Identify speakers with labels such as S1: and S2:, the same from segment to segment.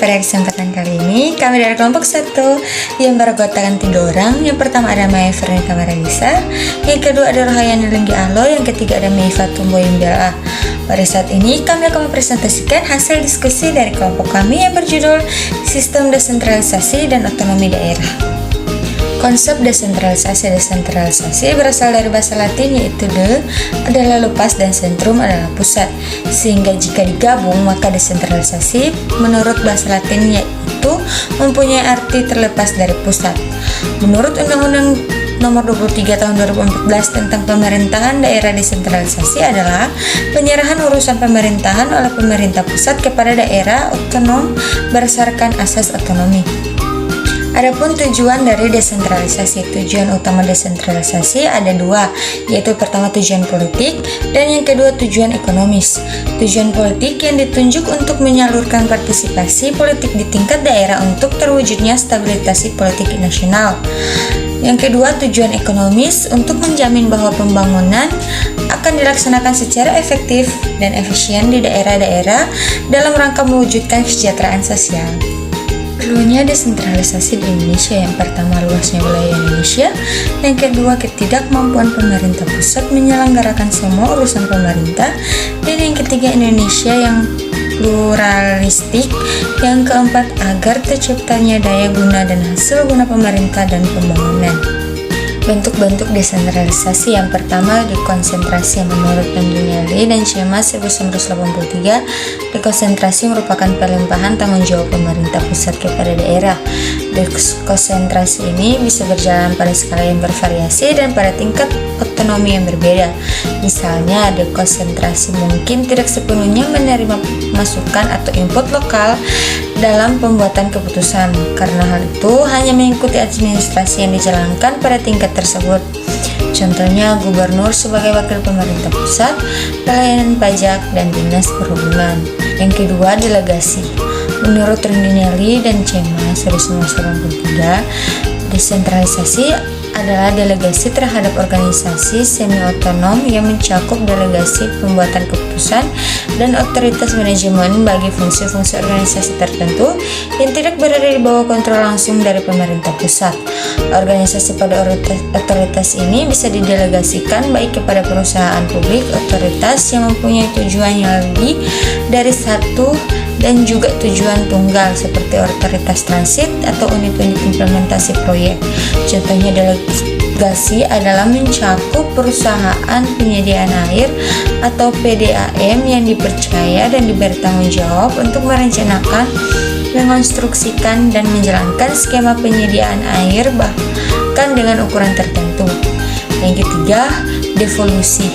S1: pada kesempatan kali ini kami dari kelompok 1 yang beranggotakan 3 orang. Yang pertama ada Maya Veronica Maralisa, yang kedua ada Rohayani Lenggi Ahlo, yang ketiga ada Meifa Tumboyin Bella. Pada saat ini kami akan mempresentasikan hasil diskusi dari kelompok kami yang berjudul Sistem Desentralisasi dan Otonomi Daerah. Konsep desentralisasi berasal dari bahasa Latin, yaitu de adalah lepas dan sentrum adalah pusat. Sehingga jika digabung maka desentralisasi menurut bahasa Latin yaitu mempunyai arti terlepas dari pusat. Menurut Undang-Undang Nomor 23 Tahun 2014 tentang pemerintahan daerah desentralisasi adalah penyerahan urusan pemerintahan oleh pemerintah pusat kepada daerah otonom berdasarkan asas otonomi. Adapun tujuan dari desentralisasi, tujuan utama desentralisasi ada 2, yaitu pertama tujuan politik dan yang kedua tujuan ekonomis. Tujuan politik yang ditunjuk untuk menyalurkan partisipasi politik di tingkat daerah untuk terwujudnya stabilitas politik nasional. Yang kedua tujuan ekonomis untuk menjamin bahwa pembangunan akan dilaksanakan secara efektif dan efisien di daerah-daerah dalam rangka mewujudkan kesejahteraan sosial. Perlunya desentralisasi di Indonesia, yang pertama luasnya wilayah Indonesia, yang kedua ketidakmampuan pemerintah pusat menyelenggarakan semua urusan pemerintah, dan yang ketiga Indonesia yang pluralistik, yang keempat agar terciptanya daya guna dan hasil guna pemerintah dan pembangunan. Bentuk-bentuk desentralisasi yang pertama dekonsentrasi. Menurut Pendinelli dan Cema 1983, dekonsentrasi merupakan pelimpahan tanggung jawab pemerintah pusat kepada daerah. Dekonsentrasi ini bisa berjalan pada skala yang bervariasi dan pada tingkat otonomi yang berbeda. Misalnya, dekonsentrasi mungkin tidak sepenuhnya menerima masukan atau input lokal dalam pembuatan keputusan. Karena hal itu hanya mengikuti administrasi yang dijalankan pada tingkat tersebut. Contohnya gubernur sebagai wakil pemerintah pusat, pelayanan pajak, dan dinas perhubungan. Yang kedua, delegasi. Menurut Rindinelli dan Cema 1983, desentralisasi adalah delegasi terhadap organisasi semi-otonom yang mencakup delegasi pembuatan keputusan dan otoritas manajemen bagi fungsi-fungsi organisasi tertentu yang tidak berada di bawah kontrol langsung dari pemerintah pusat. Organisasi pada otoritas ini bisa didelegasikan baik kepada perusahaan publik, otoritas yang mempunyai tujuan yang lebih dari satu dan juga tujuan tunggal seperti otoritas transit atau unit-unit implementasi proyek. Contohnya delegasi adalah mencakup perusahaan penyediaan air atau PDAM yang dipercaya dan diberi tanggung jawab untuk merencanakan, mengonstruksikan, dan menjalankan skema penyediaan air bahkan dengan ukuran tertentu. Yang ketiga, devolusi.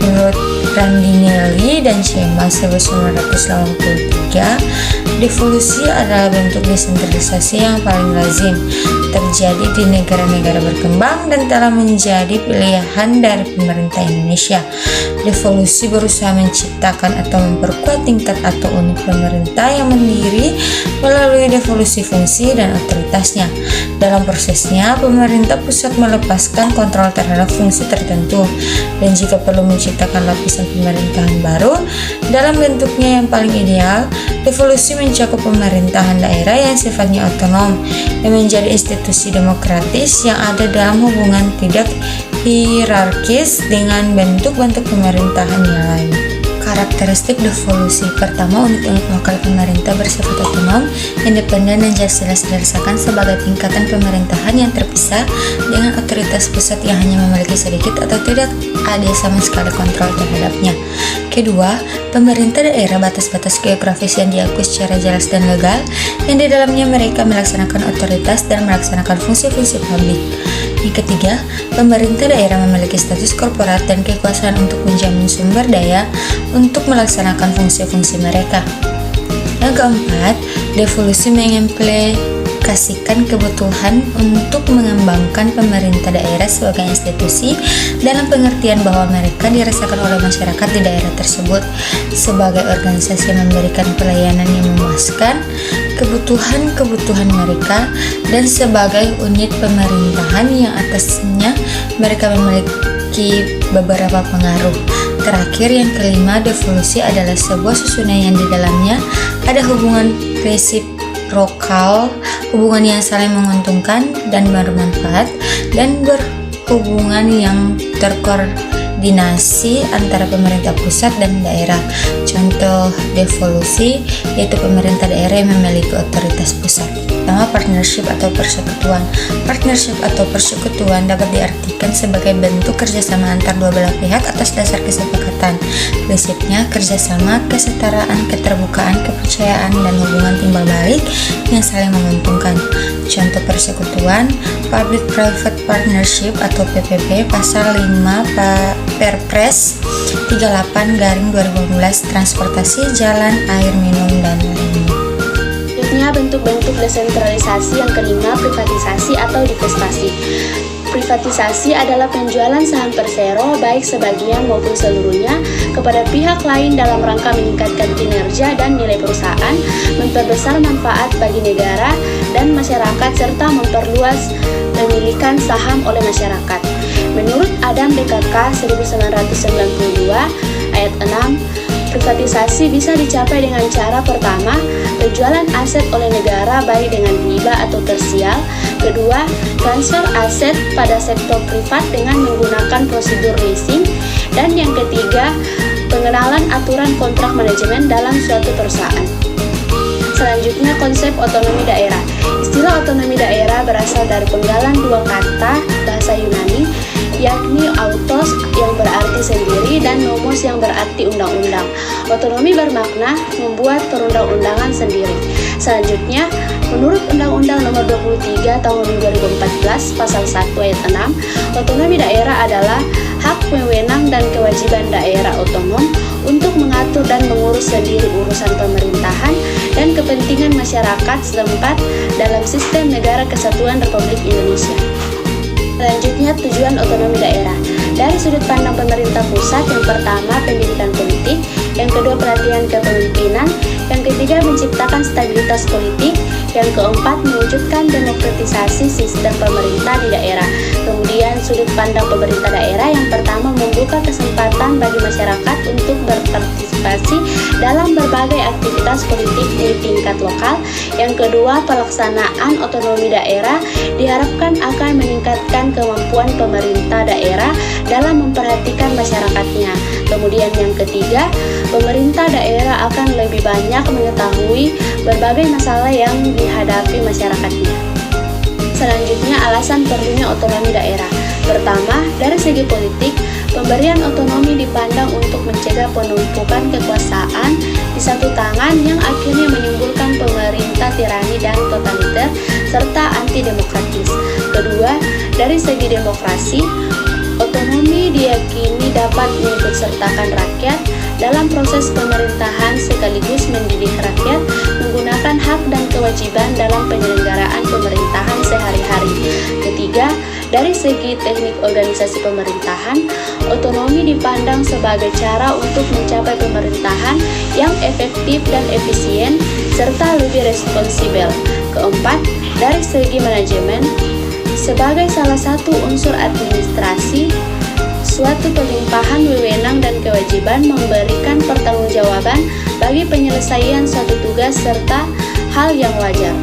S1: Menurut Randinelli dan Cema 1983, devolusi adalah bentuk desentralisasi yang paling lazim terjadi di negara-negara berkembang dan telah menjadi pilihan dari pemerintah Indonesia. Devolusi berusaha menciptakan atau memperkuat tingkat atau unit pemerintah yang mandiri melalui devolusi fungsi dan otoritasnya. Dalam prosesnya, pemerintah pusat melepaskan kontrol terhadap fungsi tertentu dan jika perlu menciptakan lapisan pemerintahan baru dalam bentuknya yang paling ideal. Devolusi mencakup pemerintahan daerah yang sifatnya otonom yang menjadi institusi demokratis yang ada dalam hubungan tidak hierarkis dengan bentuk-bentuk pemerintahan yang lain. Karakteristik devolusi. Pertama, unit-unit lokal pemerintah bersifat otonom, independen, dan jelas dirasakan sebagai tingkatan pemerintahan yang terpisah dengan otoritas pusat yang hanya memiliki sedikit atau tidak ada sama sekali kontrol terhadapnya. Kedua, pemerintah daerah batas-batas geografis yang diakui secara jelas dan legal, yang di dalamnya mereka melaksanakan otoritas dan melaksanakan fungsi-fungsi publik. Yang ketiga, pemerintah daerah memiliki status korporat dan kekuasaan untuk menjamin sumber daya untuk melaksanakan fungsi-fungsi mereka. Yang keempat, devolusi mengimplikasikan kebutuhan untuk mengembangkan pemerintah daerah sebagai institusi dalam pengertian bahwa mereka dirasakan oleh masyarakat di daerah tersebut sebagai organisasi yang memberikan pelayanan yang memuaskan kebutuhan mereka dan sebagai unit pemerintahan yang atasnya mereka memiliki beberapa pengaruh. Terakhir, yang kelima, devolusi adalah sebuah susunan yang di dalamnya ada hubungan resiprokal, hubungan yang saling menguntungkan dan bermanfaat, dan berhubungan yang terkoordinasi antara pemerintah pusat dan daerah. Contoh devolusi yaitu pemerintah daerah yang memiliki otoritas pusat. Pertama, partnership atau persekutuan. Partnership atau persekutuan dapat diartikan sebagai bentuk kerjasama antar dua belah pihak atas dasar kesepakatan. Prinsipnya kerjasama, kesetaraan, keterbukaan, kepercayaan, dan hubungan timbal balik yang saling menguntungkan. Contoh persekutuan, Public-Private Partnership atau PPP, pasal 5 Perpres 38/2015, transportasi, jalan, air minum, dan lainnya.
S2: Bentuk-bentuk desentralisasi. Yang kelima, privatisasi atau divestasi. Privatisasi adalah penjualan saham persero baik sebagian maupun seluruhnya kepada pihak lain dalam rangka meningkatkan kinerja dan nilai perusahaan, memperbesar manfaat bagi negara dan masyarakat, serta memperluas pemilikan saham oleh masyarakat. Menurut Adam BKK 1992 ayat 6, privatisasi bisa dicapai dengan cara pertama, penjualan aset oleh negara baik dengan hibah atau tersial. Kedua, transfer aset pada sektor privat dengan menggunakan prosedur leasing. Dan yang ketiga, pengenalan aturan kontrak manajemen dalam suatu perusahaan. Selanjutnya, konsep otonomi daerah. Istilah otonomi daerah berasal dari penggalan dua kata bahasa Yunani, yakni autos yang berarti sendiri dan nomos yang berarti undang-undang. Otonomi bermakna membuat perundang-undangan sendiri. Selanjutnya, menurut Undang-Undang Nomor 23 Tahun 2014 Pasal 1 Ayat 6, otonomi daerah adalah hak, wewenang, dan kewajiban daerah otonom untuk mengatur dan mengurus sendiri urusan pemerintahan dan kepentingan masyarakat setempat dalam sistem Negara Kesatuan Republik Indonesia. Selanjutnya, tujuan otonomi daerah. Dari sudut pandang pemerintah pusat, yang pertama pendidikan politik, yang kedua pelatihan kepemimpinan, yang ketiga menciptakan stabilitas politik, yang keempat mewujudkan demokratisasi sistem pemerintah di daerah. Kemudian sudut pandang pemerintah daerah, yang pertama membuka kesempatan bagi masyarakat untuk berpartisipasi dalam berbagai aktivitas politik di tingkat lokal. Yang kedua, pelaksanaan otonomi daerah diharapkan akan meningkatkan kemampuan pemerintah daerah dalam memperhatikan masyarakatnya. Kemudian yang ketiga, pemerintah daerah akan lebih banyak mengetahui berbagai masalah yang dihadapi masyarakatnya. Selanjutnya, alasan perlunya otonomi daerah. Pertama, dari segi politik, pemberian otonomi dipandang untuk mencegah penumpukan kekuasaan di satu tangan yang akhirnya menimbulkan pemerintah tirani dan totaliter serta anti-demokratis. Kedua, dari segi demokrasi, otonomi diyakini dapat mengikutsertakan rakyat dalam proses pemerintahan sekaligus mendidik rakyat menggunakan hak dan kewajiban dalam penyelenggaraan pemerintahan sehari-hari. Ketiga, dari segi teknik organisasi pemerintahan, otonomi dipandang sebagai cara untuk mencapai pemerintahan yang efektif dan efisien serta lebih responsibel. Keempat, dari segi manajemen, sebagai salah satu unsur administrasi, suatu pelimpahan wewenang dan kewajiban memberikan pertanggungjawaban bagi penyelesaian suatu tugas serta hal yang wajar.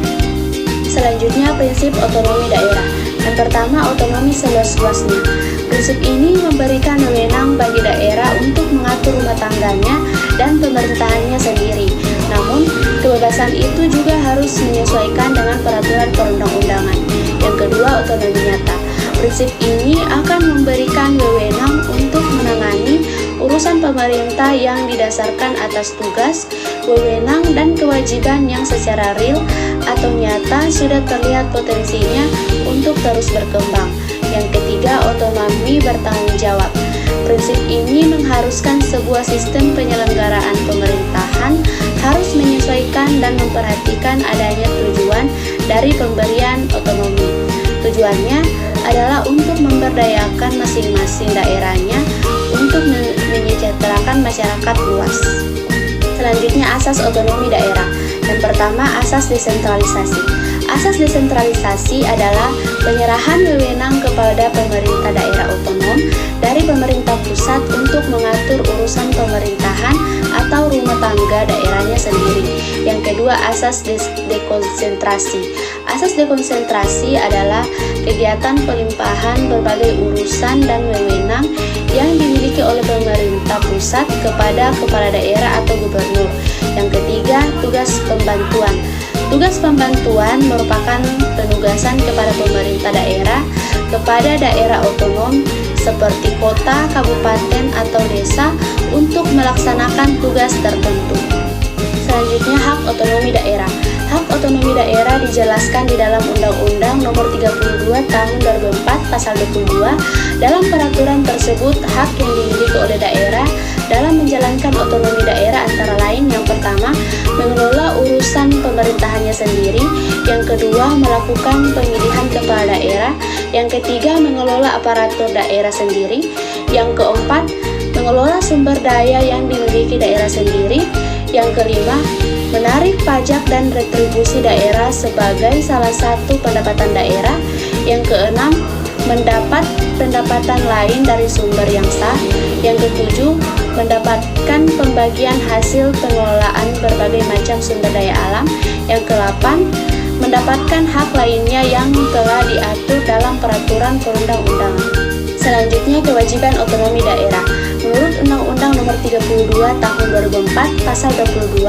S2: Selanjutnya, prinsip otonomi daerah. Yang pertama, otonomi seluas-luasnya. Prinsip ini memberikan wewenang bagi daerah untuk mengatur rumah tangganya dan pemerintahannya sendiri. Namun, kebebasan itu juga harus menyesuaikan dengan peraturan perundang-undangan. Yang kedua, otonomi nyata. Prinsip ini akan memberikan wewenang untuk menangani urusan pemerintah yang didasarkan atas tugas, wewenang, dan kewajiban yang secara real atau nyata sudah terlihat potensinya untuk terus berkembang. Yang ketiga, otonomi bertanggung jawab. Prinsip ini mengharuskan sebuah sistem penyelenggaraan pemerintahan harus menyesuaikan dan memperhatikan adanya tujuan dari pemberian otonomi. Tujuannya adalah untuk memberdayakan masing-masing daerahnya untuk menyejahterakan masyarakat luas. Selanjutnya, asas otonomi daerah. Yang pertama, asas desentralisasi. Asas desentralisasi adalah penyerahan wewenang kepada pemerintah daerah otonom dari pemerintah pusat untuk mengatur urusan pemerintahan atau rumah tangga daerahnya sendiri. Yang kedua, asas dekonsentrasi. Asas dekonsentrasi adalah kegiatan pelimpahan berbagai urusan dan wewenang yang dimiliki oleh pemerintah pusat kepada kepala daerah atau gubernur. Yang ketiga, tugas pembantuan. Tugas pembantuan merupakan penugasan kepada pemerintah daerah kepada daerah otonom seperti kota, kabupaten, atau desa untuk melaksanakan tugas tertentu. Selanjutnya, hak otonomi daerah. Hak otonomi daerah dijelaskan di dalam Undang-Undang Nomor 32 Tahun 2004 Pasal 22. Dalam peraturan tersebut, hak yang dimiliki oleh daerah dalam menjalankan otonomi daerah antara lain: yang pertama, mengelola urusan pemerintahannya sendiri; yang kedua, melakukan pemilihan kepala daerah; yang ketiga, mengelola aparatur daerah sendiri; yang keempat, mengelola sumber daya yang dimiliki daerah sendiri; yang kelima, menarik pajak dan retribusi daerah sebagai salah satu pendapatan daerah; yang keenam, mendapat pendapatan lain dari sumber yang sah; yang ketujuh, mendapatkan pembagian hasil pengelolaan berbagai macam sumber daya alam; yang ke-8, mendapatkan hak lainnya yang telah diatur dalam peraturan perundang-undangan. Selanjutnya, kewajiban otonomi daerah. Menurut Undang-Undang Nomor 32 Tahun 2004 Pasal 22,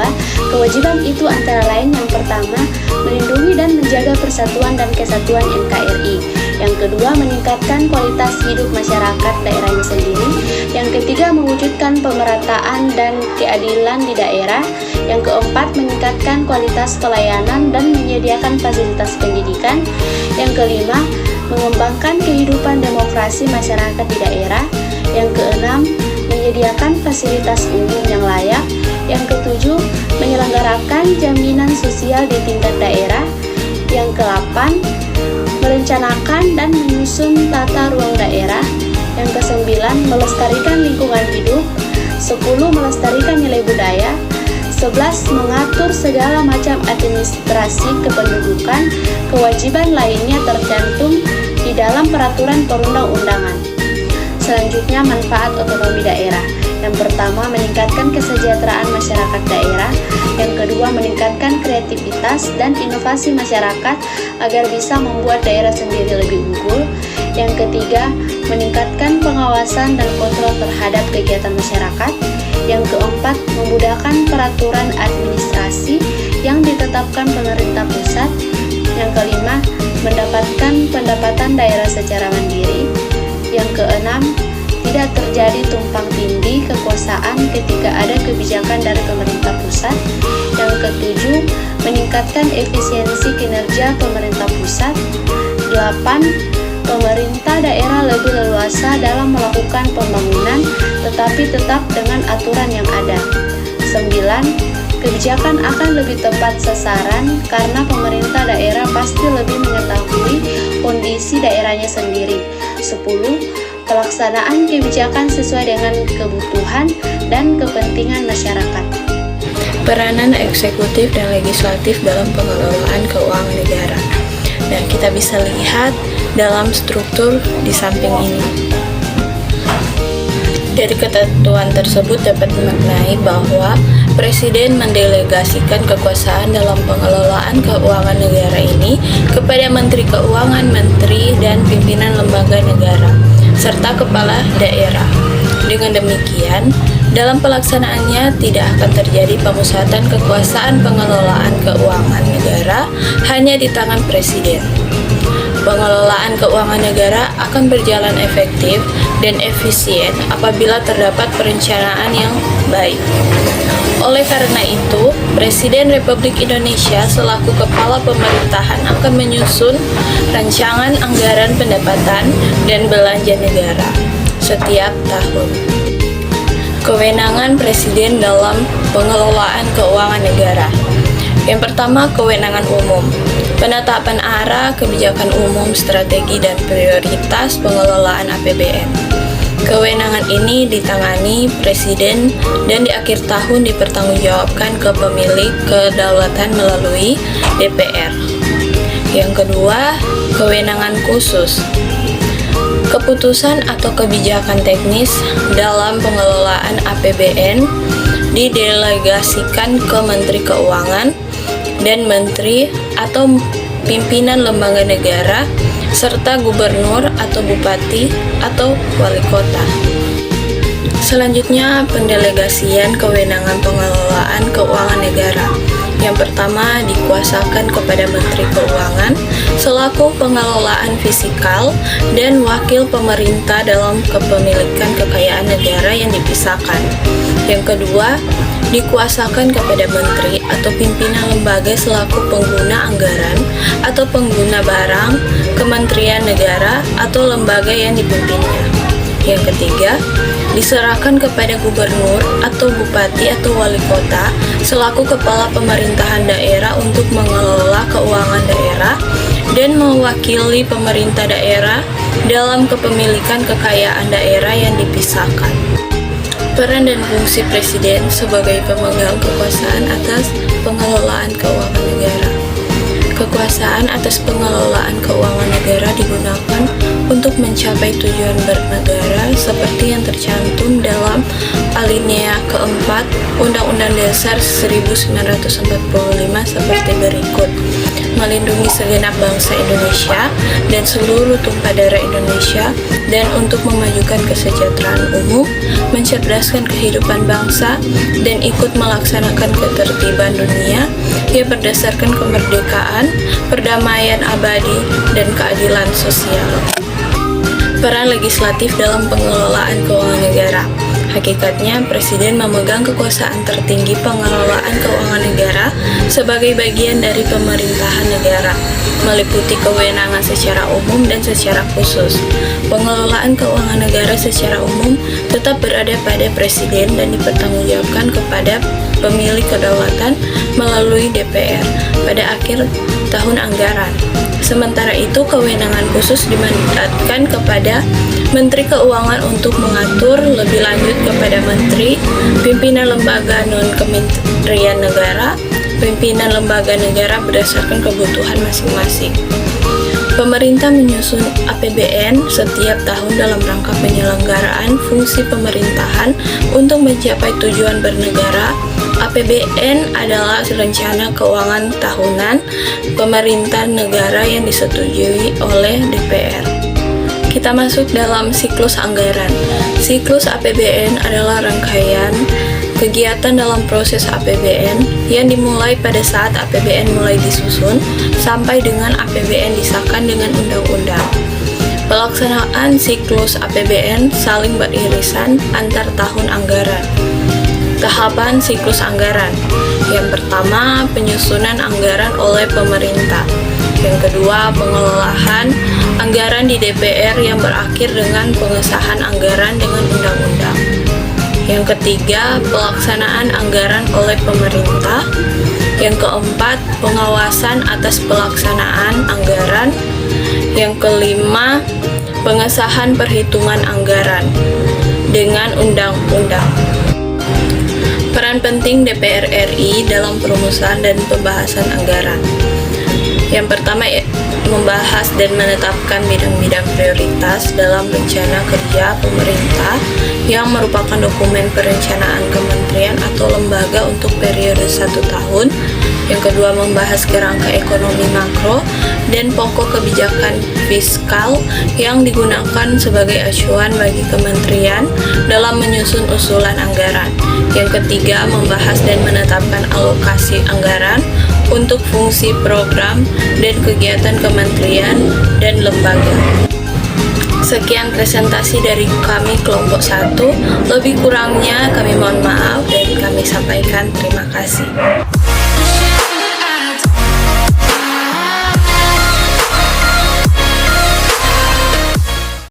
S2: kewajiban itu antara lain: yang pertama, melindungi dan menjaga persatuan dan kesatuan NKRI; yang kedua, meningkatkan kualitas hidup masyarakat daerahnya sendiri; yang ketiga, mewujudkan pemerataan dan keadilan di daerah; yang keempat, meningkatkan kualitas pelayanan dan menyediakan fasilitas pendidikan; yang kelima, mengembangkan kehidupan demokrasi masyarakat di daerah; yang keenam, menyediakan fasilitas umum yang layak; yang ketujuh, menyelenggarakan jaminan sosial di tingkat daerah; yang ke-8, merencanakan dan menyusun tata ruang daerah; yang ke-9, melestarikan lingkungan hidup; 10, melestarikan nilai budaya; 11, mengatur segala macam administrasi kependudukan. Kewajiban lainnya tercantum di dalam peraturan perundang-undangan. Selanjutnya, manfaat otonomi daerah. Yang pertama, meningkatkan kesejahteraan masyarakat daerah; yang kedua, meningkatkan kreativitas dan inovasi masyarakat agar bisa membuat daerah sendiri lebih unggul; yang ketiga, meningkatkan pengawasan dan kontrol terhadap kegiatan masyarakat; yang keempat, memudahkan peraturan administrasi yang ditetapkan pemerintah pusat; yang kelima, mendapatkan pendapatan daerah secara mandiri; yang keenam, tidak terjadi tumpang tindih kekuasaan ketika ada kebijakan dari pemerintah pusat; yang ketujuh, meningkatkan efisiensi kinerja pemerintah pusat; 8, pemerintah daerah lebih leluasa dalam melakukan pembangunan tetapi tetap dengan aturan yang ada; 9, kebijakan akan lebih tepat sasaran karena pemerintah daerah pasti lebih mengetahui kondisi daerahnya sendiri; 10, pelaksanaan kebijakan sesuai dengan kebutuhan dan kepentingan masyarakat.
S3: Peranan eksekutif dan legislatif dalam pengelolaan keuangan negara. Dan kita bisa lihat dalam struktur di samping ini. Dari ketentuan tersebut dapat dimaknai bahwa Presiden mendelegasikan kekuasaan dalam pengelolaan keuangan negara ini kepada Menteri Keuangan, Menteri, dan pimpinan lembaga negara, serta kepala daerah. Dengan demikian, dalam pelaksanaannya tidak akan terjadi pemusatan kekuasaan pengelolaan keuangan negara hanya di tangan Presiden. Pengelolaan keuangan negara akan berjalan efektif dan efisien apabila terdapat perencanaan yang baik. Oleh karena itu, Presiden Republik Indonesia selaku kepala pemerintahan akan menyusun rancangan anggaran pendapatan dan belanja negara setiap tahun. Kewenangan Presiden dalam pengelolaan keuangan negara. Yang pertama, kewenangan umum. Penetapan arah, kebijakan umum, strategi, dan prioritas pengelolaan APBN. Kewenangan ini ditangani Presiden dan di akhir tahun dipertanggungjawabkan ke pemilik kedaulatan melalui DPR. Yang kedua, kewenangan khusus. Keputusan atau kebijakan teknis dalam pengelolaan APBN didelegasikan ke Menteri Keuangan dan Menteri atau pimpinan lembaga negara, serta gubernur atau bupati atau wali kota. Selanjutnya, pendelegasian kewenangan pengelolaan keuangan negara. Yang pertama, dikuasakan kepada Menteri Keuangan selaku pengelolaan fiskal dan wakil pemerintah dalam kepemilikan kekayaan negara yang dipisahkan. Yang kedua, dikuasakan kepada menteri atau pimpinan lembaga selaku pengguna anggaran atau pengguna barang kementerian negara atau lembaga yang dipimpinnya. Yang ketiga, diserahkan kepada gubernur atau bupati atau wali kota selaku kepala pemerintahan daerah untuk mengelola keuangan daerah dan mewakili pemerintah daerah dalam kepemilikan kekayaan daerah yang dipisahkan. Peran dan fungsi Presiden sebagai pemegang kekuasaan atas pengelolaan keuangan negara. Kekuasaan atas pengelolaan keuangan negara digunakan untuk mencapai tujuan bernegara seperti yang tercantum dalam alinea keempat Undang-Undang Dasar 1945 seperti berikut: melindungi segenap bangsa Indonesia dan seluruh tumpah darah Indonesia, dan untuk memajukan kesejahteraan umum, mencerdaskan kehidupan bangsa, dan ikut melaksanakan ketertiban dunia yang berdasarkan kemerdekaan, perdamaian abadi, dan keadilan sosial. Peran legislatif dalam pengelolaan keuangan negara. Hakikatnya, Presiden memegang kekuasaan tertinggi pengelolaan keuangan negara sebagai bagian dari pemerintahan negara, meliputi kewenangan secara umum dan secara khusus. Pengelolaan keuangan negara secara umum tetap berada pada Presiden dan dipertanggungjawabkan kepada pemilik kedaulatan melalui DPR pada akhir tahun anggaran. Sementara itu, kewenangan khusus dimandatkan kepada Menteri Keuangan untuk mengatur lebih lanjut kepada Menteri, pimpinan lembaga non-kementerian negara, pimpinan lembaga negara berdasarkan kebutuhan masing-masing. Pemerintah menyusun APBN setiap tahun dalam rangka penyelenggaraan fungsi pemerintahan untuk mencapai tujuan bernegara. APBN adalah rencana keuangan tahunan pemerintah negara yang disetujui oleh DPR. Kita masuk dalam siklus anggaran. Siklus APBN adalah rangkaian kegiatan dalam proses APBN yang dimulai pada saat APBN mulai disusun sampai dengan APBN disahkan dengan undang-undang. Pelaksanaan siklus APBN saling beririsan antar tahun anggaran. Tahapan siklus anggaran. Yang pertama, penyusunan anggaran oleh pemerintah. Yang kedua, pengelolaan anggaran di DPR yang berakhir dengan pengesahan anggaran dengan undang-undang. Yang ketiga, pelaksanaan anggaran oleh pemerintah. Yang keempat, pengawasan atas pelaksanaan anggaran. Yang kelima, pengesahan perhitungan anggaran dengan undang-undang. Peran penting DPR RI dalam perumusan dan pembahasan anggaran. Yang pertama, membahas dan menetapkan bidang-bidang prioritas dalam rencana kerja pemerintah yang merupakan dokumen perencanaan kementerian atau lembaga untuk periode 1 tahun. Yang kedua, membahas kerangka ekonomi makro dan pokok kebijakan fiskal yang digunakan sebagai acuan bagi kementerian dalam menyusun usulan anggaran. Yang ketiga, membahas dan menetapkan alokasi anggaran untuk fungsi program dan kegiatan kementerian dan lembaga. Sekian presentasi dari kami kelompok 1. Lebih kurangnya kami mohon maaf dan kami sampaikan terima kasih.